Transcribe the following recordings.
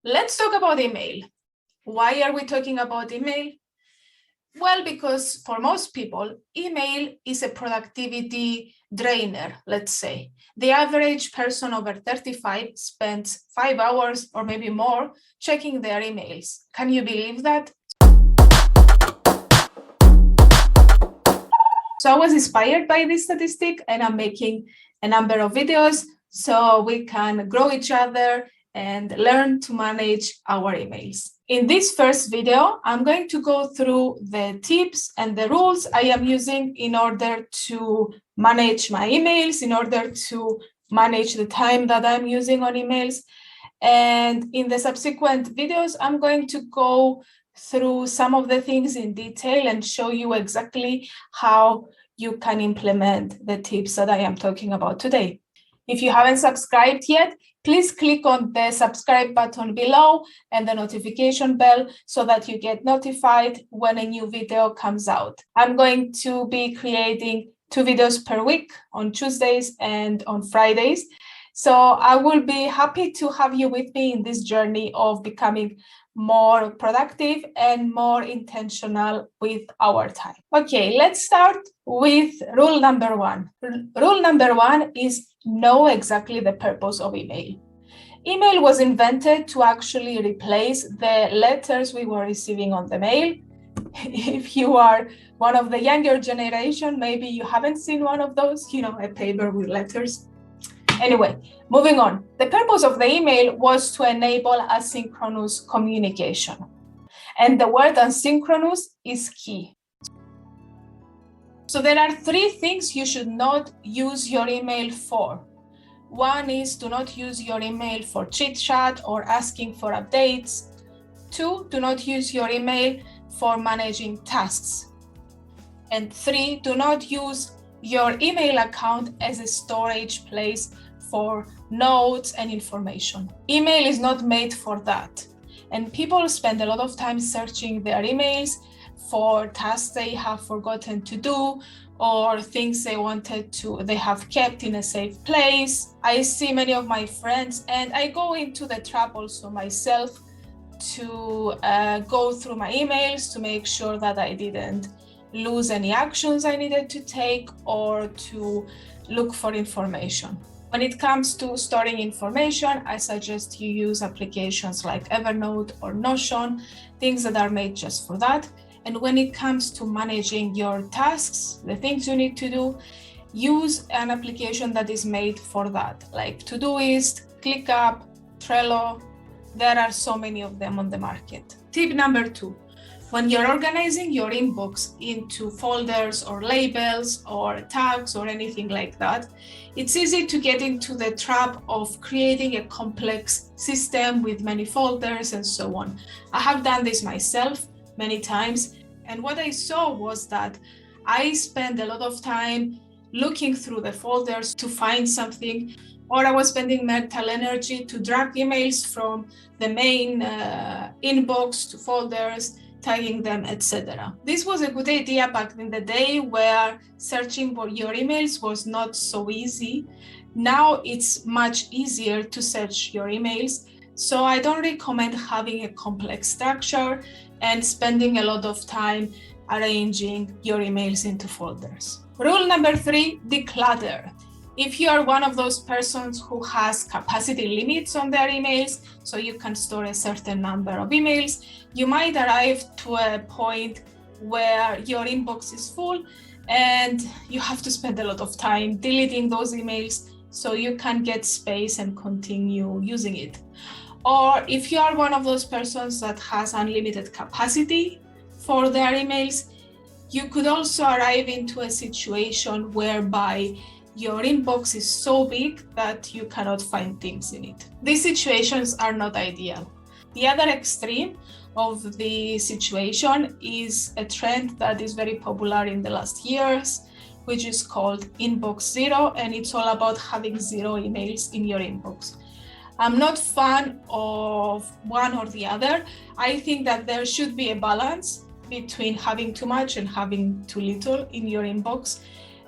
Let's talk about email. Why are we talking about email? Well, because for most people, email is a productivity drainer, let's say. The average person over 35 spends 5 hours or maybe more checking their emails. Can you believe that? So I was inspired by this statistic and I'm making a number of videos so we can grow each other and learn to manage our emails. In this first video, I'm going to go through the tips and the rules I am using in order to manage my emails, in order to manage the time that I'm using on emails. And in the subsequent videos, I'm going to go through some of the things in detail and show you exactly how you can implement the tips that I am talking about today. If you haven't subscribed yet, please click on the subscribe button below and the notification bell so that you get notified when a new video comes out. I'm going to be creating 2 videos per week on Tuesdays and on Fridays. So I will be happy to have you with me in this journey of becoming more productive and more intentional with our time. Okay, let's start with rule number 1. Rule number 1 is know exactly the purpose of email. Email was invented to actually replace the letters we were receiving on the mail. If you are one of the younger generation, maybe you haven't seen one of those, a paper with letters. Anyway, moving on. The purpose of the email was to enable asynchronous communication. And the word asynchronous is key. So there are 3 things you should not use your email for. One is do not use your email for chit chat or asking for updates. 2, do not use your email for managing tasks. And 3, do not use your email account as a storage place for notes and information. Email is not made for that. And people spend a lot of time searching their emails for tasks they have forgotten to do or things they have kept in a safe place. I see many of my friends, and I go into the trap also myself, to go through my emails to make sure that I didn't lose any actions I needed to take or to look for information. When it comes to storing information, I suggest you use applications like Evernote or Notion, things that are made just for that. And when it comes to managing your tasks, the things you need to do, use an application that is made for that, like Todoist, ClickUp, Trello. There are so many of them on the market. Tip number 2. When you're organizing your inbox into folders or labels or tags or anything like that, it's easy to get into the trap of creating a complex system with many folders and so on. I have done this myself many times, and what I saw was that I spent a lot of time looking through the folders to find something, or I was spending mental energy to drag emails from the main inbox to folders, tagging them, etc. This was a good idea back in the day where searching for your emails was not so easy. Now it's much easier to search your emails, so I don't recommend having a complex structure and spending a lot of time arranging your emails into folders. Rule number 3, declutter. If you are one of those persons who has capacity limits on their emails, so you can store a certain number of emails, you might arrive to a point where your inbox is full and you have to spend a lot of time deleting those emails so you can get space and continue using it. Or if you are one of those persons that has unlimited capacity for their emails, you could also arrive into a situation whereby your inbox is so big that you cannot find things in it. These situations are not ideal. The other extreme of the situation is a trend that is very popular in the last years, which is called inbox zero, and it's all about having 0 emails in your inbox. I'm not a fan of one or the other. I think that there should be a balance between having too much and having too little in your inbox.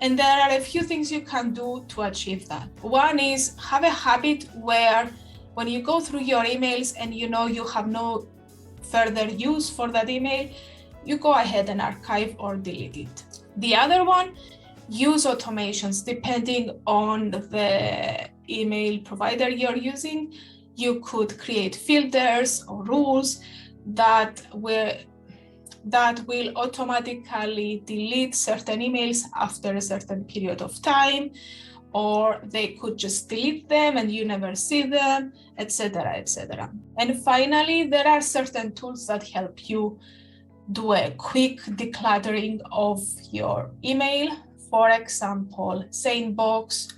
And there are a few things you can do to achieve that. One is have a habit where When you go through your emails and you know you have no further use for that email, you go ahead and archive or delete it. The other one, use automations. Depending on the email provider you're using, you could create filters or rules that will automatically delete certain emails after a certain period of time, or they could just delete them and you never see them, etc., etc. And finally, there are certain tools that help you do a quick decluttering of your email. For example, Sanebox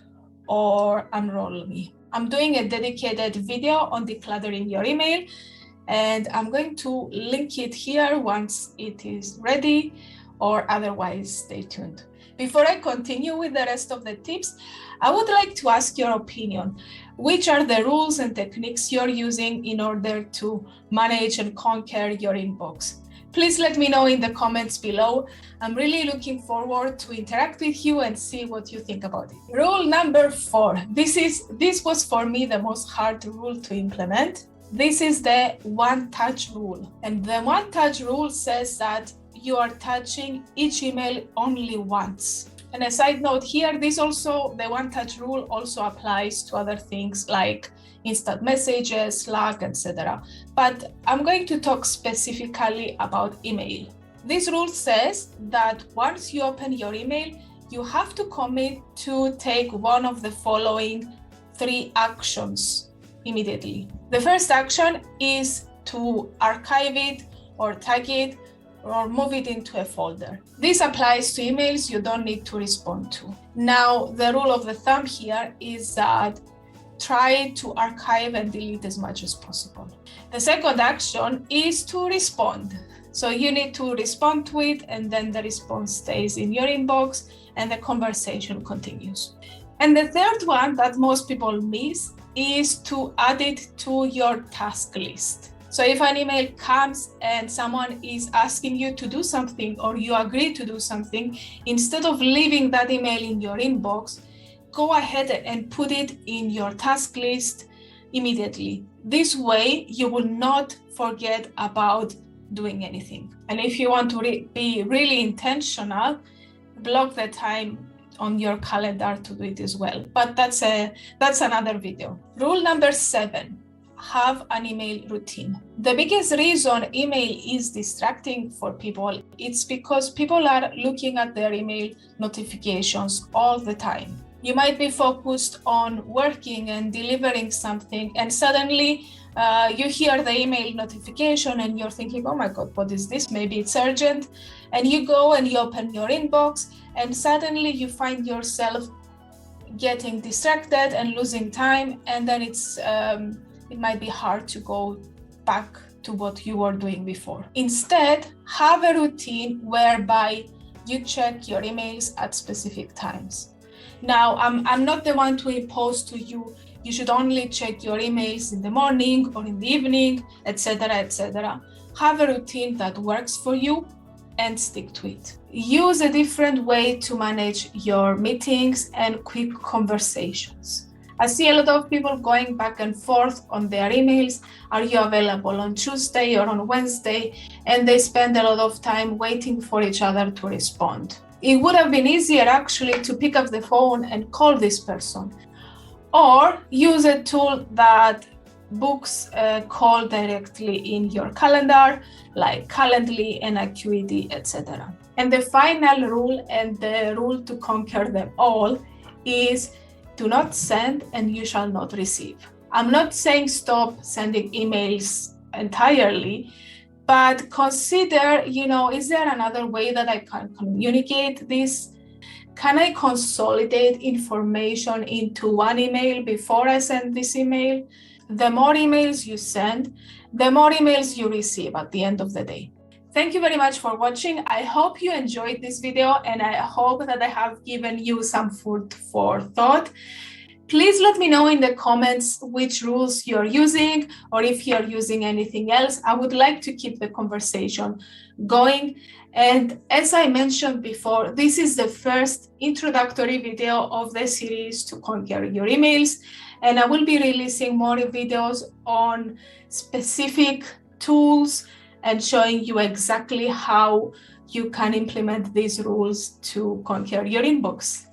or Unroll Me. I'm doing a dedicated video on decluttering your email, and I'm going to link it here once it is ready, or otherwise stay tuned. Before I continue with the rest of the tips, I would like to ask your opinion. Which are the rules and techniques you're using in order to manage and conquer your inbox? Please let me know in the comments below. I'm really looking forward to interact with you and see what you think about it. Rule number 4. This was for me the most hard rule to implement. This is the one-touch rule. And the one-touch rule says that you are touching each email only once. And a side note here, the one-touch rule also applies to other things like instant messages, Slack, etc. But I'm going to talk specifically about email. This rule says that once you open your email, you have to commit to take one of the following 3 actions immediately. The first action is to archive it or tag it or move it into a folder. This applies to emails you don't need to respond to. Now, the rule of the thumb here is that try to archive and delete as much as possible. The second action is to respond. So you need to respond to it, and then the response stays in your inbox and the conversation continues. And the third one that most people miss is to add it to your task list. So if an email comes and someone is asking you to do something, or you agree to do something, instead of leaving that email in your inbox, go ahead and put it in your task list immediately. This way, you will not forget about doing anything. And if you want to be really intentional, block the time on your calendar to do it as well. But that's another video. Rule number 7. Have an email routine. The biggest reason email is distracting for people, it's because people are looking at their email notifications all the time. You might be focused on working and delivering something, and suddenly you hear the email notification and you're thinking, oh my God, what is this? Maybe it's urgent. And you go and you open your inbox, and suddenly you find yourself getting distracted and losing time. And then it might be hard to go back to what you were doing before. Instead, have a routine whereby you check your emails at specific times. Now, I'm not the one to impose to you, you should only check your emails in the morning or in the evening, etc., etc. Have a routine that works for you and stick to it. Use a different way to manage your meetings and quick conversations. I see a lot of people going back and forth on their emails. Are you available on Tuesday or on Wednesday? And they spend a lot of time waiting for each other to respond. It would have been easier actually to pick up the phone and call this person, or use a tool that books a call directly in your calendar, like Calendly and Acuity, etc. And the final rule, and the rule to conquer them all, is do not send and you shall not receive. I'm not saying stop sending emails entirely, but consider, is there another way that I can communicate this? Can I consolidate information into one email before I send this email? The more emails you send, the more emails you receive at the end of the day. Thank you very much for watching. I hope you enjoyed this video, and I hope that I have given you some food for thought. Please let me know in the comments which rules you're using, or if you're using anything else. I would like to keep the conversation going. And as I mentioned before, this is the first introductory video of the series to conquer your emails. And I will be releasing more videos on specific tools and showing you exactly how you can implement these rules to conquer your inbox.